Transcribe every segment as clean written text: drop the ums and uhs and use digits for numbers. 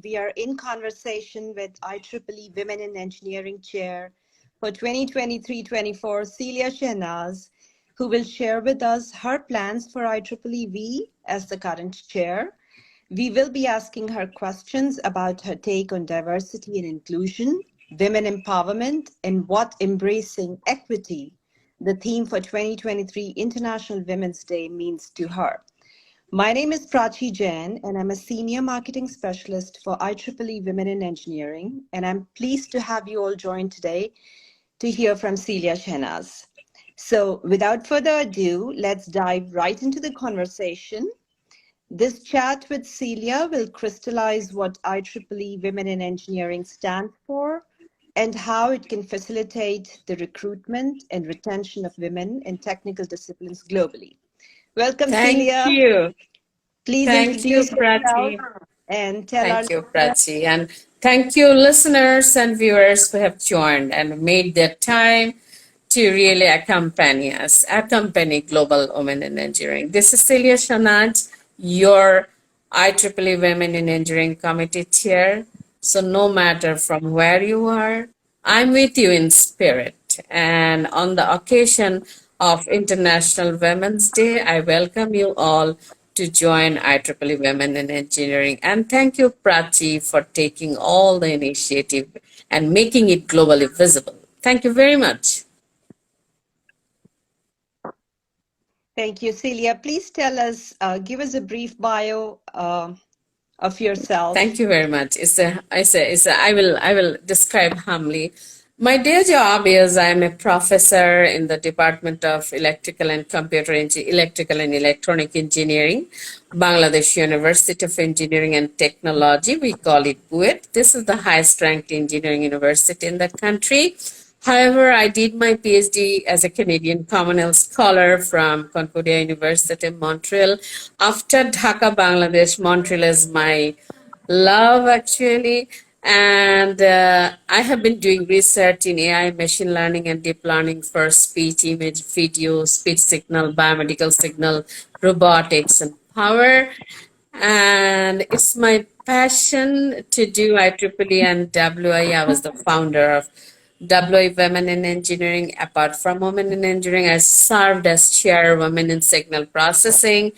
We are in conversation with IEEE Women in Engineering Chair for 2023-24, Celia Shahnaz, who will share with us her plans for IEEE WIE as the current chair. We will be asking her questions about her take on diversity and inclusion, women empowerment, and what embracing equity, the theme for 2023 International Women's Day, means to her. My name is Prachi Jain, and I'm a Senior Marketing Specialist for IEEE Women in Engineering, and I'm pleased to have you all join today to hear from Celia Shahnaz. So without further ado, let's dive right into the conversation. This chat with Celia will crystallize what IEEE Women in Engineering stands for and how it can facilitate the recruitment and retention of women in technical disciplines globally. Welcome, Celia. Thank you. Please Thank you, introduce yourself Prachi. and tell our Thank you, Prachi. And thank you, listeners and viewers who have joined and made their time to really accompany Global Women in Engineering. This is Celia Shahnaz, your IEEE Women in Engineering Committee Chair. So no matter from where you are, I'm with you in spirit. And on the occasion of International Women's Day, I welcome you all to join IEEE Women in Engineering. And thank you, Prachi, for taking all the initiative and making it globally visible. Thank you very much. Thank you, Celia. Please tell us, give us a brief bio of yourself. Thank you very much. I will describe humbly. My day job is I'm a professor in the Department of Electrical and Electrical and Electronic Engineering, Bangladesh University of Engineering and Technology. We call it BUET. This is the highest ranked engineering university in the country. However, I did my PhD as a Canadian Commonwealth Scholar from Concordia University, Montreal. After Dhaka, Bangladesh, Montreal is my love, actually. And I have been doing research in AI, machine learning, and deep learning for speech, image, video, speech signal, biomedical signal, robotics, and power. And it's my passion to do IEEE and WI. I was the founder of WI Women in Engineering. Apart from Women in Engineering, I served as chair Women in Signal Processing.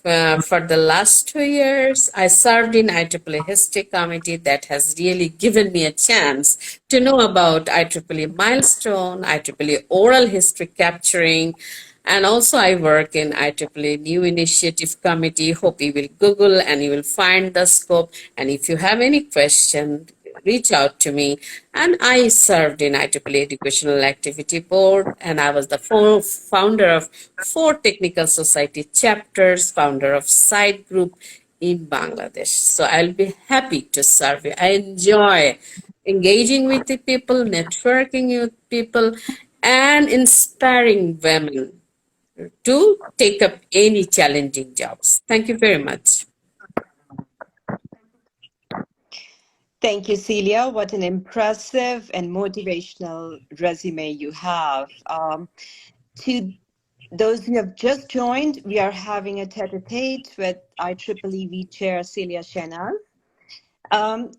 For the last 2 years, I served in IEEE History Committee that has really given me a chance to know about IEEE Milestone, IEEE Oral History Capturing, and also I work in IEEE New Initiative Committee. Hope you will Google and you will find the scope. And if you have any question, reach out to me. And I served in IEEE Educational Activity Board, and I was the founder of 4 technical society chapters, founder of side group in Bangladesh. So I'll be happy to serve you. I enjoy engaging with the people, networking with people, and inspiring women to take up any challenging jobs. Thank you very much. Thank you, Celia. What an impressive and motivational resume you have. To those who have just joined, we are having a tete-a-tete with IEEE WIE Chair Celia Shahnaz.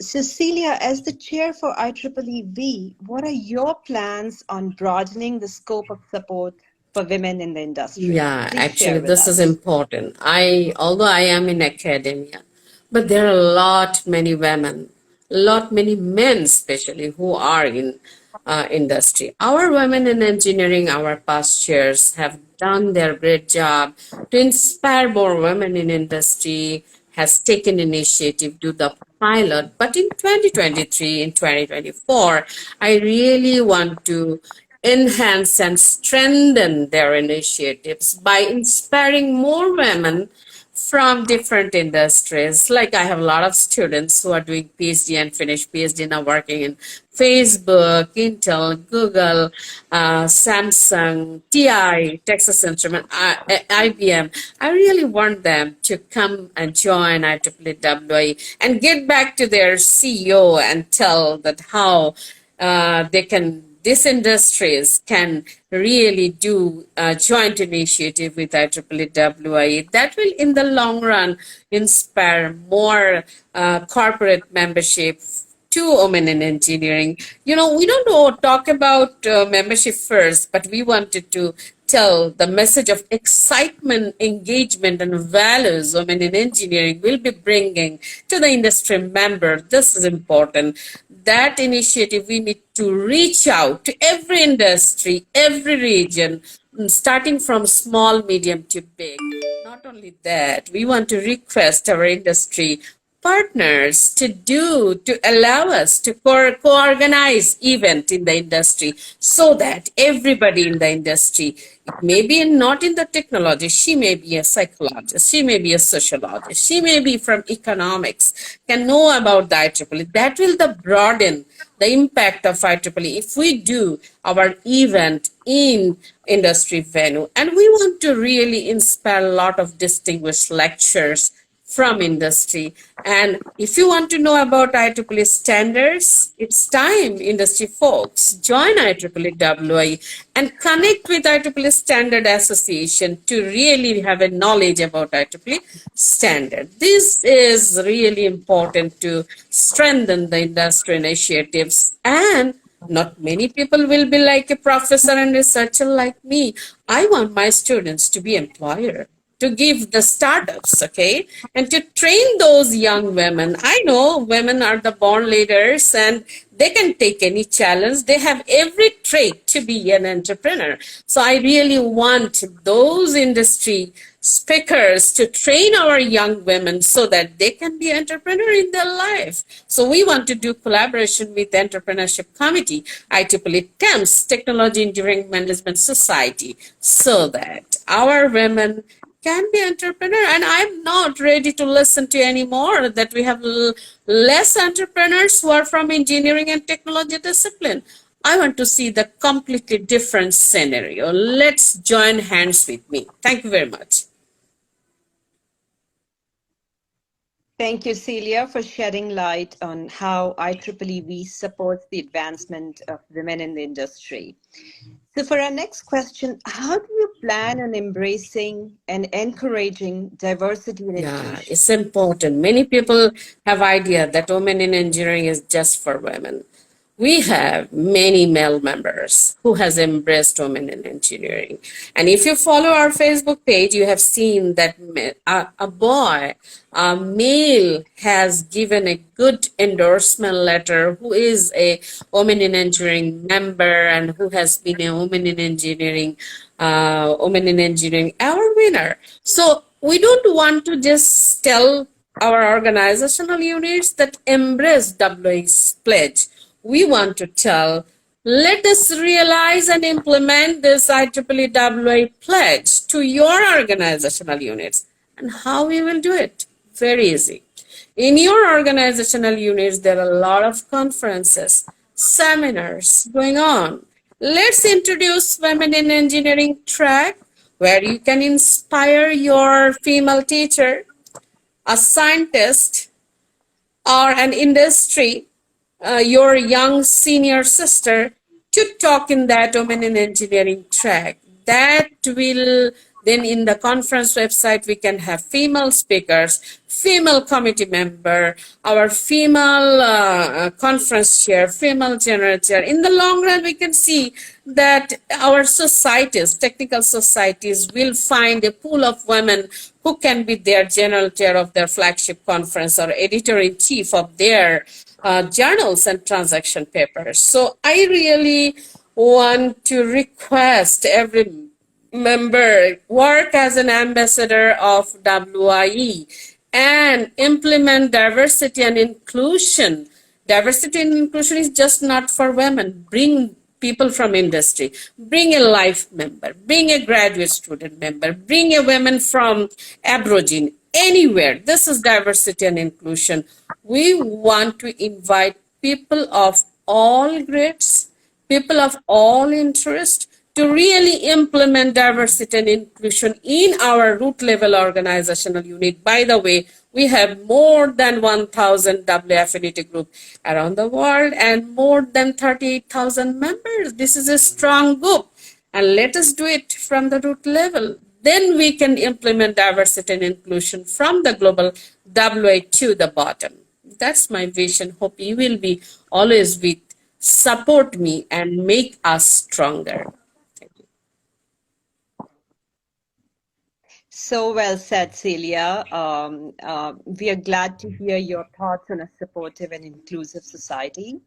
So Celia, as the chair for IEEE WIE, what are your plans on broadening the scope of support for women in the industry? Yeah, Please actually, this is important. Although I am in academia, but there are many women, many men especially who are in industry. Our women in engineering, our past chairs have done their great job to inspire more women in industry, has taken initiative to the pilot. But in 2023, in 2024, I really want to enhance and strengthen their initiatives by inspiring more women from different industries. Like I have a lot of students who are doing PhD and finished PhD now working in Facebook, Intel, Google, Samsung, TI, Texas Instruments, IBM. I really want them to come and join IEEE and get back to their CEO and tell that how they can these industries can really do a joint initiative with IEEE WIE, that will in the long run inspire more corporate membership to women in engineering. We don't talk about membership first, but we wanted to tell the message of excitement, engagement, and values women in engineering will be bringing to the industry member. This is important. That initiative, we need to reach out to every industry, every region, starting from small, medium to big. Not only that, we want to request our industry partners to allow us to co-organize event in the industry so that everybody in the industry, maybe not in the technology, she may be a psychologist, she may be a sociologist, she may be from economics, can know about the IEEE. That will broaden the impact of IEEE if we do our event in industry venue. And we want to really inspire a lot of distinguished lecturers from industry. And if you want to know about IEEE standards, it's time, industry folks, join IEEE WIE and connect with IEEE Standard Association to really have a knowledge about IEEE standard. This is really important to strengthen the industry initiatives, and not many people will be like a professor and researcher like me. I want my students to be employer, to give the startups, okay, and to train those young women. I know women are the born leaders and they can take any challenge. They have every trait to be an entrepreneur. So I really want those industry speakers to train our young women so that they can be entrepreneur in their life. So we want to do collaboration with Entrepreneurship Committee, IEEE TEMS, Technology Engineering Management Society, so that our women can be entrepreneur. And I'm not ready to listen to anymore that we have less entrepreneurs who are from engineering and technology discipline. I want to see the completely different scenario. Let's join hands with me. Thank you very much. Thank you, Celia, for shedding light on how IEEE WIE supports the advancement of women in the industry. So for our next question, how do you plan on embracing and encouraging diversity and inclusion? Yeah, it's important. Many people have idea that women in engineering is just for women. We have many male members who has embraced women in engineering. And if you follow our Facebook page, you have seen that a male has given a good endorsement letter, who is a woman in engineering member and who has been a woman in engineering, our winner. So we don't want to just tell our organizational units that embrace WA's pledge. We want to tell, let us realize and implement this IEEE WA pledge to your organizational units. And how we will do it? Very easy. In your organizational units, there are a lot of conferences, seminars going on. Let's introduce Women in Engineering track, where you can inspire your female teacher, a scientist, or an industry, your young senior sister, to talk in that Women in Engineering track. That will then, in the conference website, we can have female speakers, female committee member, our female conference chair, female general chair. In the long run, we can see that our societies, technical societies, will find a pool of women who can be their general chair of their flagship conference or editor-in-chief of their journals and transaction papers. So I really want to request every member work as an ambassador of WIE and implement diversity and inclusion. Diversity and inclusion is just not for women. Bring people from industry, bring a life member, bring a graduate student member, bring a woman from Aborigine, anywhere. This is diversity and inclusion. We want to invite people of all grades, people of all interest, to really implement diversity and inclusion in our root level organizational unit. By the way, we have more than 1,000 W affinity group around the world and more than 38,000 members. This is a strong group, and let us do it from the root level. Then we can implement diversity and inclusion from the global WA to the bottom. That's my vision. Hope you will be always with support me and make us stronger. So well said, Celia. We are glad to hear your thoughts on a supportive and inclusive society.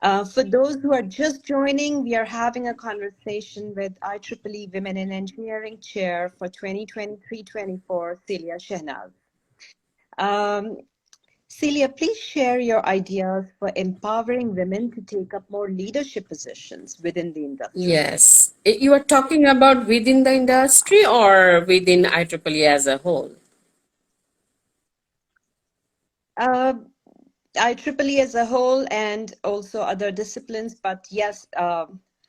For those who are just joining, we are having a conversation with IEEE Women in Engineering Chair for 2023-24, Celia Shahnaz. Celia, please share your ideas for empowering women to take up more leadership positions within the industry. Yes. You are talking about within the industry or within IEEE as a whole? IEEE as a whole and also other disciplines, but yes, how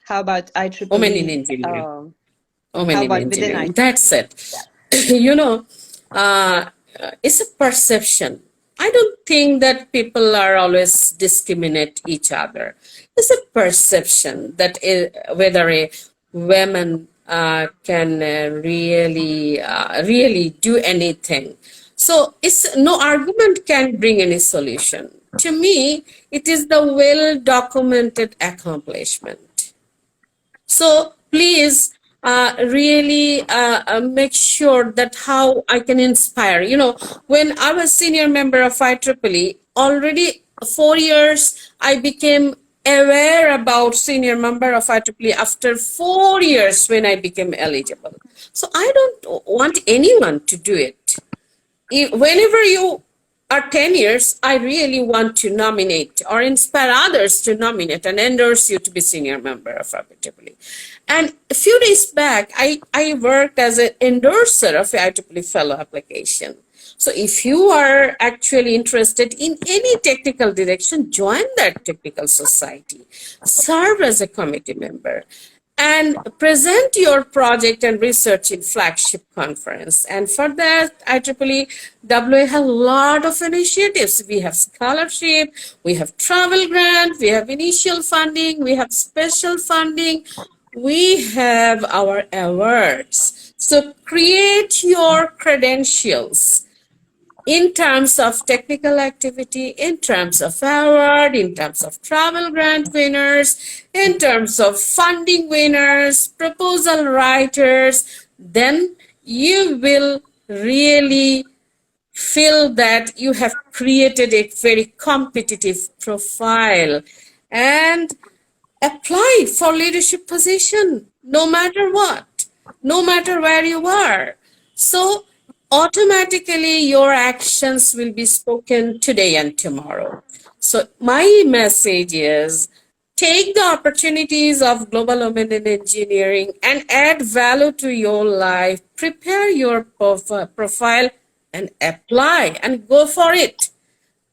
about IEEE? Women in engineering. Women how in about within engineering. IEEE? That's it. You know, it's a perception. I don't think that people are always discriminate each other. It's a perception that whether a woman can really do anything. So it's no argument can bring any solution. To me, it is the well documented accomplishment. So please really make sure that how I can inspire. You know, when I was senior member of IEEE, already 4 years, I became aware about senior member of IEEE after 4 years when I became eligible. So I don't want anyone to do it. Whenever you are 10 years, I really want to nominate or inspire others to nominate and endorse you to be senior member of IEEE. And a few days back, I worked as an endorser of the IEEE fellow application. So if you are actually interested in any technical direction, join that technical society, serve as a committee member, and present your project and research in flagship conference. And for that, IEEE WA has a lot of initiatives. We have scholarship, we have travel grant, we have initial funding, we have special funding, we have our awards. So create your credentials in terms of technical activity, in terms of award, in terms of travel grant winners, in terms of funding winners, proposal writers, then you will really feel that you have created a very competitive profile and apply for leadership position no matter what, no matter where you are. So automatically your actions will be spoken today and tomorrow. So my message is take the opportunities of global women in engineering and add value to your life. Prepare your profile and apply and go for it.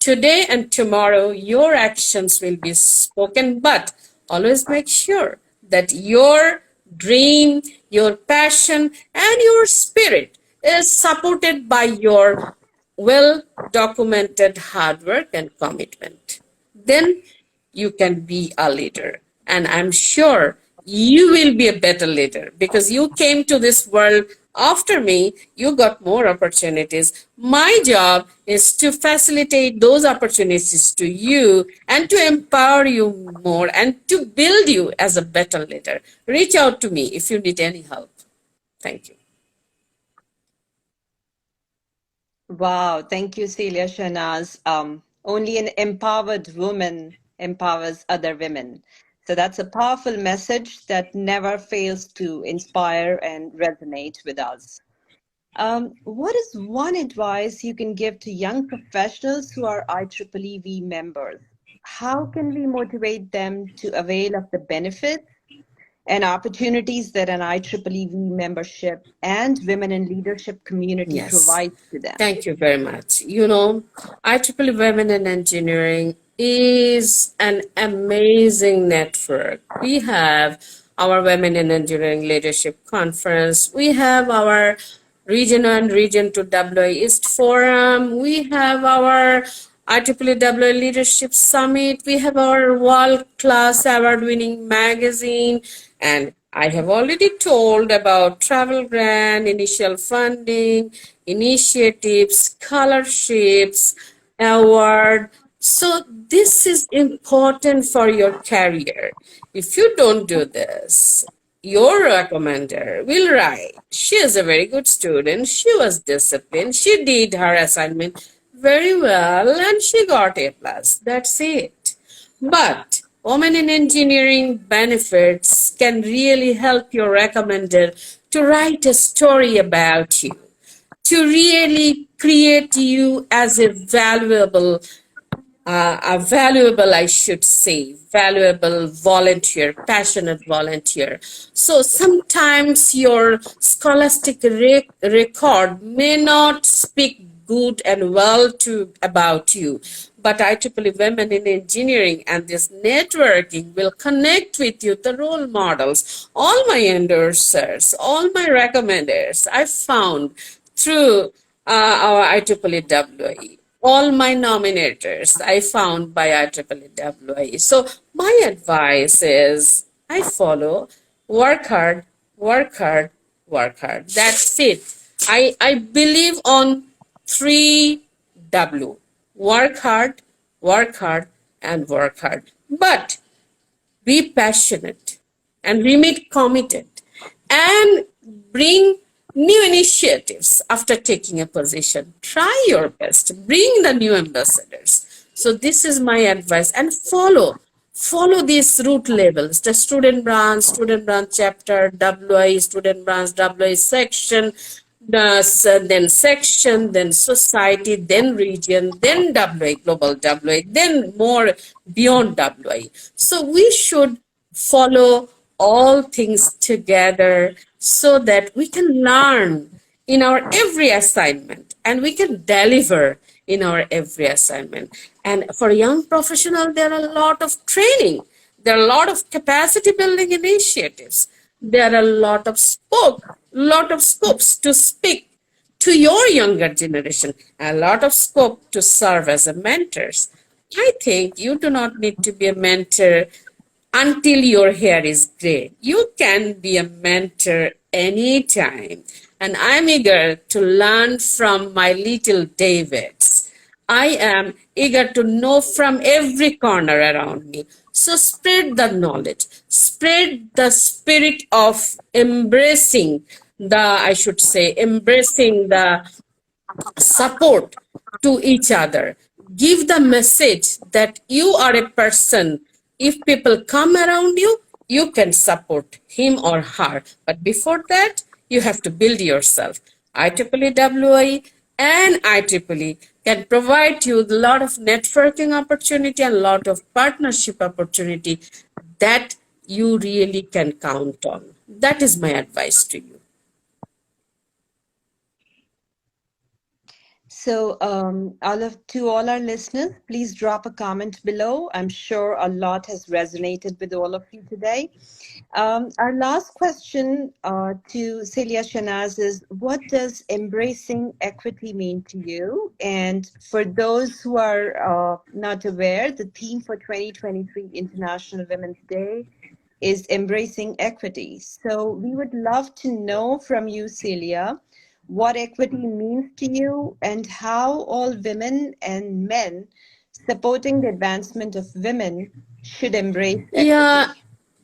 Today and tomorrow, your actions will be spoken, but always make sure that your dream, your passion, and your spirit is supported by your well documented hard work and commitment. Then you can be a leader. And I'm sure you will be a better leader because you came to this world after me, you got more opportunities. My job is to facilitate those opportunities to you and to empower you more and to build you as a better leader. Reach out to me if you need any help. Thank you. Wow, thank you, Celia Shahnaz. Only an empowered woman empowers other women. So that's a powerful message that never fails to inspire and resonate with us. What is one advice you can give to young professionals who are IEEE WIE members? How can we motivate them to avail of the benefits and opportunities that an IEEE WIE membership and women in leadership community Yes. provides to them? Thank you very much. You know, IEEE Women in Engineering is an amazing network. We have our Women in Engineering Leadership Conference. We have our Region 1, Region 2 WI East Forum. We have our IEEE Leadership Summit. We have our world-class award-winning magazine. And I have already told about travel grant, initial funding, initiatives, scholarships, award. So this is important for your career. If you don't do this, your recommender will write, she is a very good student, she was disciplined, she did her assignment very well, and she got A plus. That's it. But women in engineering benefits can really help your recommender to write a story about you, to really create you as I should say, valuable volunteer, passionate volunteer. So sometimes your scholastic record may not speak good and well to about you, but IEEE Women in Engineering and this networking will connect with you, the role models, all my endorsers, all my recommenders I found through our IEEE WE, all my nominators I found by IEEE WE. So my advice is I follow work hard, work hard, work hard. That's it. I believe on 3W: work hard, and work hard. But be passionate and remain committed and bring new initiatives after taking a position. Try your best, bring the new ambassadors. So this is my advice, and follow these root labels: the student branch chapter, WI student branch, WI section, then section, then society, then region, then WI, global WI, then more beyond WI. So we should follow all things together so that we can learn in our every assignment and we can deliver in our every assignment. And for young professional, there are a lot of training, there are a lot of capacity building initiatives, there are a lot of scopes to speak to your younger generation, a lot of scope to serve as a mentors. I think you do not need to be a mentor until your hair is gray. You can be a mentor anytime. And I'm eager to learn from my little Davids. I am eager to know from every corner around me. So spread the knowledge, spread the spirit of embracing embracing the support to each other. Give the message that you are a person. If people come around you, you can support him or her. But before that, you have to build yourself. IEEE WI and IEEE can provide you a lot of networking opportunity and a lot of partnership opportunity that you really can count on. That is my advice to you. So, to all our listeners, please drop a comment below. I'm sure a lot has resonated with all of you today. Our last question to Celia Shahnaz is, what does embracing equity mean to you? And for those who are not aware, the theme for 2023 International Women's Day is embracing equity. So we would love to know from you, Celia, what equity means to you and how all women and men supporting the advancement of women should embrace equity. Yeah,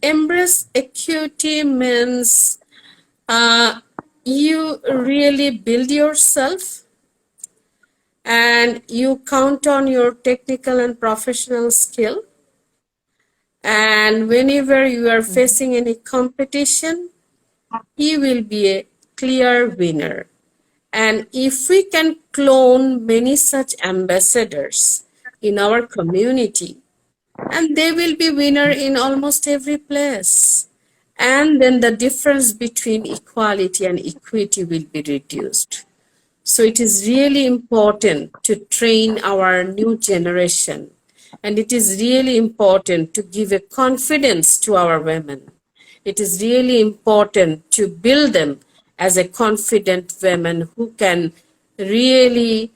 embrace equity means you really build yourself and you count on your technical and professional skill. And whenever you are facing any competition, you will be a clear winner. And if we can clone many such ambassadors in our community, and they will be winner in almost every place. And then the difference between equality and equity will be reduced. So it is really important to train our new generation. And it is really important to give a confidence to our women. it is really important to build them as a confident women who can really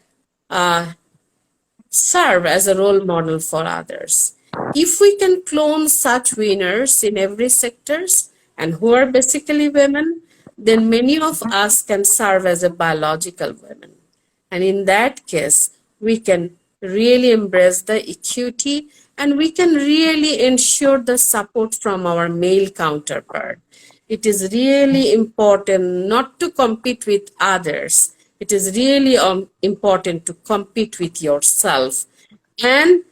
serve as a role model for others. If we can clone such winners in every sectors and who are basically women, then many of us can serve as a biological women. And in that case, we can really embrace the equity and we can really ensure the support from our male counterpart. It is really important not to compete with others. It is really important to compete with yourself and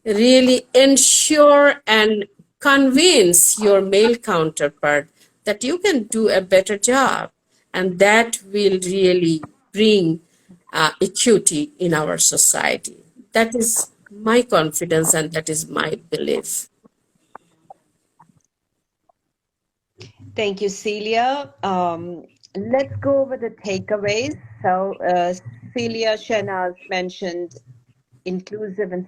really ensure and convince your male counterpart that you can do a better job. And that will really bring equity in our society. That is my confidence and that is my belief. Thank you, Celia. Let's go over the takeaways. So, Celia Shahnaz mentioned inclusive and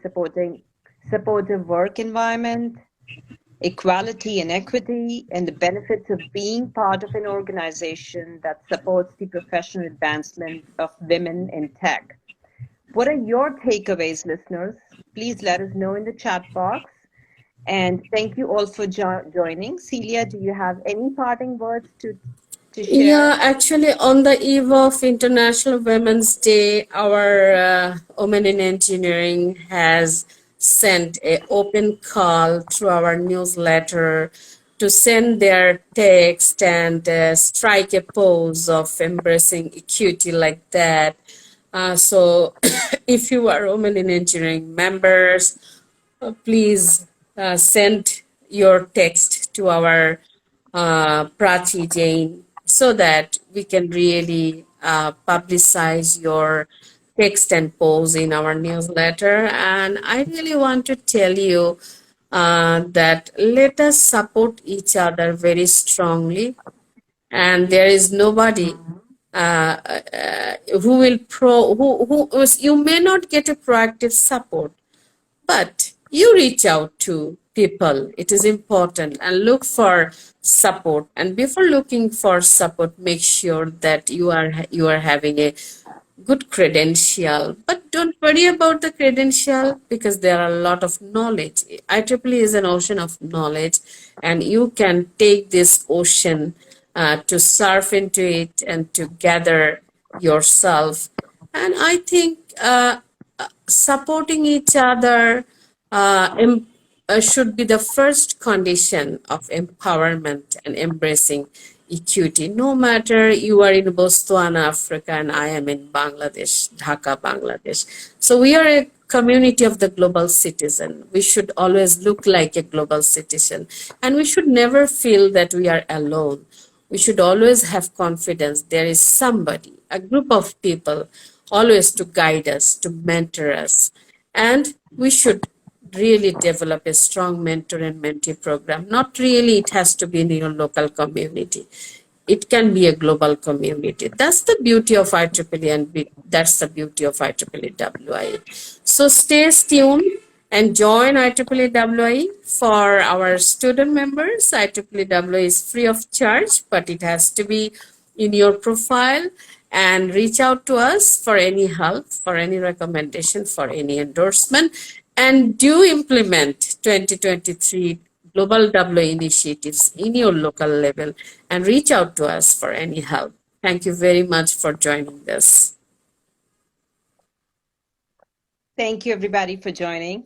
supportive work environment, equality and equity, and the benefits of being part of an organization that supports the professional advancement of women in tech. What are your takeaways, listeners? Please let us know in the chat box. And thank you all for joining. Celia, do you have any parting words to Yeah, share? actually, on the eve of International Women's Day, our Women in Engineering has sent an open call through our newsletter to send their text and strike a pose of embracing equity like that. So, if you are Women in Engineering members, please send your text to our Prachi Jain so that we can really publicize your text and post in our newsletter. And I really want to tell you that let us support each other very strongly. And there is nobody who will you may not get a proactive support, but you reach out to people. It is important and look for support. And before looking for support, make sure that you are having a good credential. But don't worry about the credential because there are a lot of knowledge. IEEE is an ocean of knowledge, and you can take this ocean to surf into it and to gather yourself. And I think supporting each other should be the first condition of empowerment and embracing equity. No matter you are in Botswana, Africa, and I am in Bangladesh, Dhaka, Bangladesh. So we are a community of the global citizen. We should always look like a global citizen, and we should never feel that we are alone. We should always have confidence. There is somebody, a group of people, always to guide us, to mentor us. And we should really develop a strong mentor and mentee program. Not really, it has to be in your local community. It can be a global community. That's the beauty of IEEE, and that's the beauty of IEEE WIE. So stay tuned and join IEEE WIE for our student members. IEEE WIE is free of charge, but it has to be in your profile, and reach out to us for any help, for any recommendation, for any endorsement, and do implement 2023 Global WIE initiatives in your local level and reach out to us for any help. Thank you very much for joining us. Thank you, everybody, for joining.